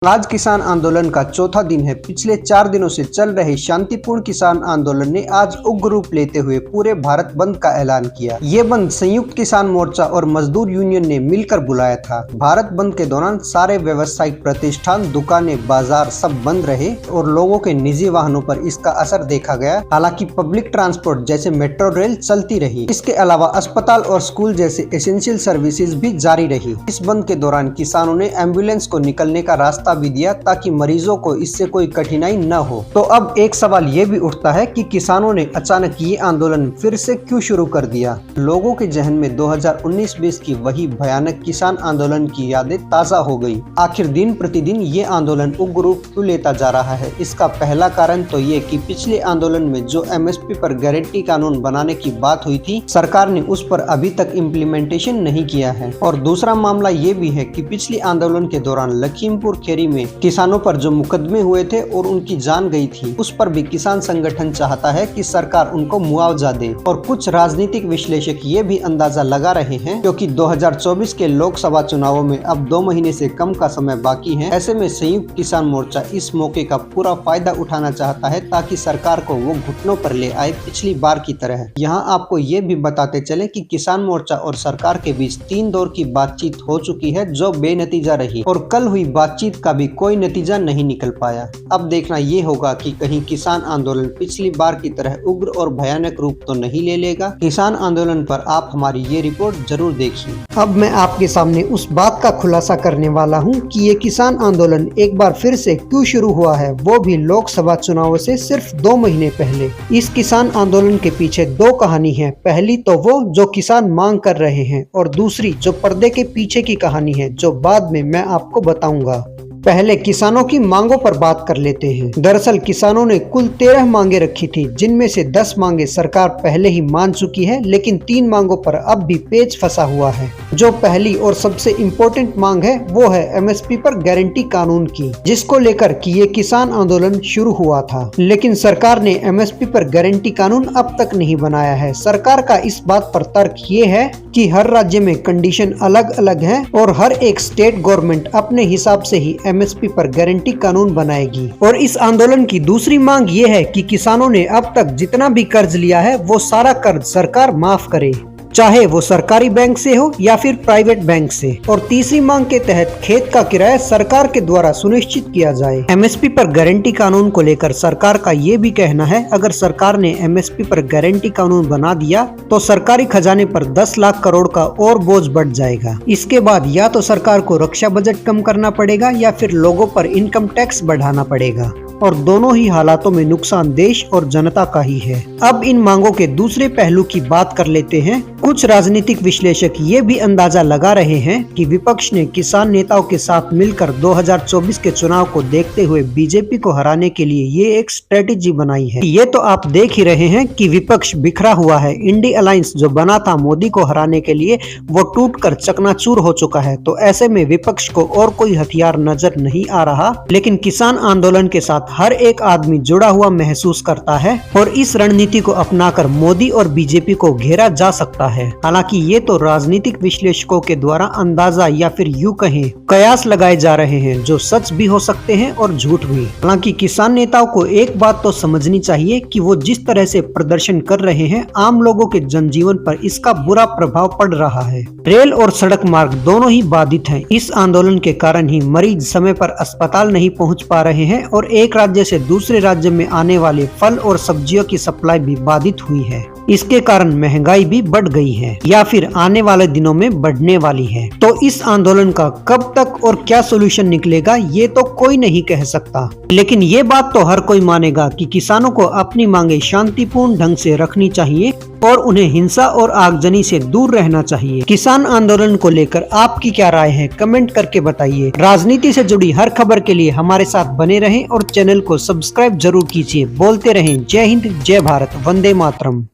आज किसान आंदोलन का चौथा दिन है। पिछले 4 दिनों से चल रहे शांतिपूर्ण किसान आंदोलन ने आज उग्र रूप लेते हुए पूरे भारत बंद का ऐलान किया। ये बंद संयुक्त किसान मोर्चा और मजदूर यूनियन ने मिलकर बुलाया था। भारत बंद के दौरान सारे व्यावसायिक प्रतिष्ठान, दुकानें, बाजार सब बंद रहे और लोगों के निजी वाहनों पर इसका असर देखा गया। हालांकि पब्लिक ट्रांसपोर्ट जैसे मेट्रो, रेल चलती रही। इसके अलावा अस्पताल और स्कूल जैसे एसेंशियल सर्विसेज भी जारी रही। इस बंद के दौरान किसानों ने एम्बुलेंस को निकलने का रास्ता भी दिया ताकि मरीजों को इससे कोई कठिनाई न हो। तो अब एक सवाल ये भी उठता है कि किसानों ने अचानक ये आंदोलन फिर से क्यों शुरू कर दिया। लोगों के जहन में 2019-20 की वही भयानक किसान आंदोलन की यादें ताजा हो गई। आखिर दिन प्रतिदिन ये आंदोलन उग्र रूप क्यों लेता जा रहा है? इसका पहला कारण तो ये कि पिछले आंदोलन में जो MSP पर गारंटी कानून बनाने की बात हुई थी, सरकार ने उस पर अभी तक इम्प्लीमेंटेशन नहीं किया है। और दूसरा मामला ये भी है कि पिछले आंदोलन के दौरान लखीमपुर खीरी में किसानों पर जो मुकदमे हुए थे और उनकी जान गई थी, उस पर भी किसान संगठन चाहता है कि सरकार उनको मुआवजा दे। और कुछ राजनीतिक विश्लेषक ये भी अंदाजा लगा रहे हैं क्योंकि 2024 के लोकसभा चुनावों में अब 2 महीने से कम का समय बाकी है। ऐसे में संयुक्त किसान मोर्चा इस मौके का पूरा फायदा उठाना चाहता है ताकि सरकार को वो घुटनों पर ले आए पिछली बार की तरह। यहाँ आपको ये भी बताते चले कि किसान मोर्चा और सरकार के बीच 3 दौर की बातचीत हो चुकी है जो बेनतीजा रही और कल हुई बातचीत का भी कोई नतीजा नहीं निकल पाया। अब देखना ये होगा कि कहीं किसान आंदोलन पिछली बार की तरह उग्र और भयानक रूप तो नहीं ले लेगा। किसान आंदोलन पर आप हमारी ये रिपोर्ट जरूर देखिए। अब मैं आपके सामने उस बात का खुलासा करने वाला हूँ कि ये किसान आंदोलन एक बार फिर से क्यों शुरू हुआ है, वो भी लोकसभा चुनावों से सिर्फ 2 महीने पहले। इस किसान आंदोलन के पीछे 2 कहानी है। पहली तो वो जो किसान मांग कर रहे हैं और दूसरी जो पर्दे के पीछे की कहानी है, जो बाद में मैं आपको बताऊंगा। पहले किसानों की मांगों पर बात कर लेते हैं। दरअसल किसानों ने कुल 13 मांगे रखी थी, जिनमें से 10 मांगे सरकार पहले ही मान चुकी है, लेकिन 3 मांगों पर अब भी पेच फंसा हुआ है। जो पहली और सबसे इम्पोर्टेंट मांग है वो है MSP पर गारंटी कानून की, जिसको लेकर कि ये किसान आंदोलन शुरू हुआ था। लेकिन सरकार ने MSP पर गारंटी कानून अब तक नहीं बनाया है। सरकार का इस बात पर तर्क ये है कि हर राज्य में कंडीशन अलग अलग है और हर एक स्टेट गवर्नमेंट अपने हिसाब से ही MSP पर गारंटी कानून बनाएगी। और इस आंदोलन की दूसरी मांग ये है कि किसानों ने अब तक जितना भी कर्ज लिया है वो सारा कर्ज सरकार माफ करे, चाहे वो सरकारी बैंक से हो या फिर प्राइवेट बैंक से। और तीसरी मांग के तहत खेत का किराया सरकार के द्वारा सुनिश्चित किया जाए। MSP पर गारंटी कानून को लेकर सरकार का ये भी कहना है, अगर सरकार ने MSP पर गारंटी कानून बना दिया तो सरकारी खजाने पर 10 लाख करोड़ का और बोझ बढ़ जाएगा। इसके बाद या तो सरकार को रक्षा बजट कम करना पड़ेगा या फिर लोगों पर इनकम टैक्स बढ़ाना पड़ेगा, और दोनों ही हालातों में नुकसान देश और जनता का ही है। अब इन मांगों के दूसरे पहलू की बात कर लेते हैं। कुछ राजनीतिक विश्लेषक ये भी अंदाजा लगा रहे हैं कि विपक्ष ने किसान नेताओं के साथ मिलकर 2024 के चुनाव को देखते हुए बीजेपी को हराने के लिए ये एक स्ट्रेटेजी बनाई है। ये तो आप देख ही रहे हैं कि विपक्ष बिखरा हुआ है। इंडी अलायंस जो बना था मोदी को हराने के लिए, वो टूटकर चकनाचूर हो चुका है। तो ऐसे में विपक्ष को और कोई हथियार नजर नहीं आ रहा। लेकिन किसान आंदोलन के साथ हर एक आदमी जुड़ा हुआ महसूस करता है और इस रणनीति को अपनाकर मोदी और बीजेपी को घेरा जा सकता है। हालांकि ये तो राजनीतिक विश्लेषकों के द्वारा अंदाजा या फिर यूं कहें कयास लगाए जा रहे हैं, जो सच भी हो सकते हैं और झूठ भी। हालांकि किसान नेताओं को एक बात तो समझनी चाहिए कि वो जिस तरह से प्रदर्शन कर रहे हैं, आम लोगों के जनजीवन पर इसका बुरा प्रभाव पड़ रहा है। रेल और सड़क मार्ग दोनों ही बाधित हैं। इस आंदोलन के कारण ही मरीज समय पर अस्पताल नहीं पहुंच पा रहे हैं और एक राज्य से दूसरे राज्य में आने वाले फल और सब्जियों की सप्लाई भी बाधित हुई है। इसके कारण महंगाई भी बढ़ गई है या फिर आने वाले दिनों में बढ़ने वाली है। तो इस आंदोलन का कब तक और क्या सोल्यूशन निकलेगा, ये तो कोई नहीं कह सकता। लेकिन ये बात तो हर कोई मानेगा कि किसानों को अपनी मांगे शांतिपूर्ण ढंग से रखनी चाहिए और उन्हें हिंसा और आगजनी से दूर रहना चाहिए। किसान आंदोलन को लेकर आपकी क्या राय है, कमेंट करके बताइए। राजनीति से जुड़ी हर खबर के लिए हमारे साथ बने रहें और चैनल को सब्सक्राइब जरूर कीजिए। बोलते रहें जय हिंद, जय भारत, वंदे मातरम।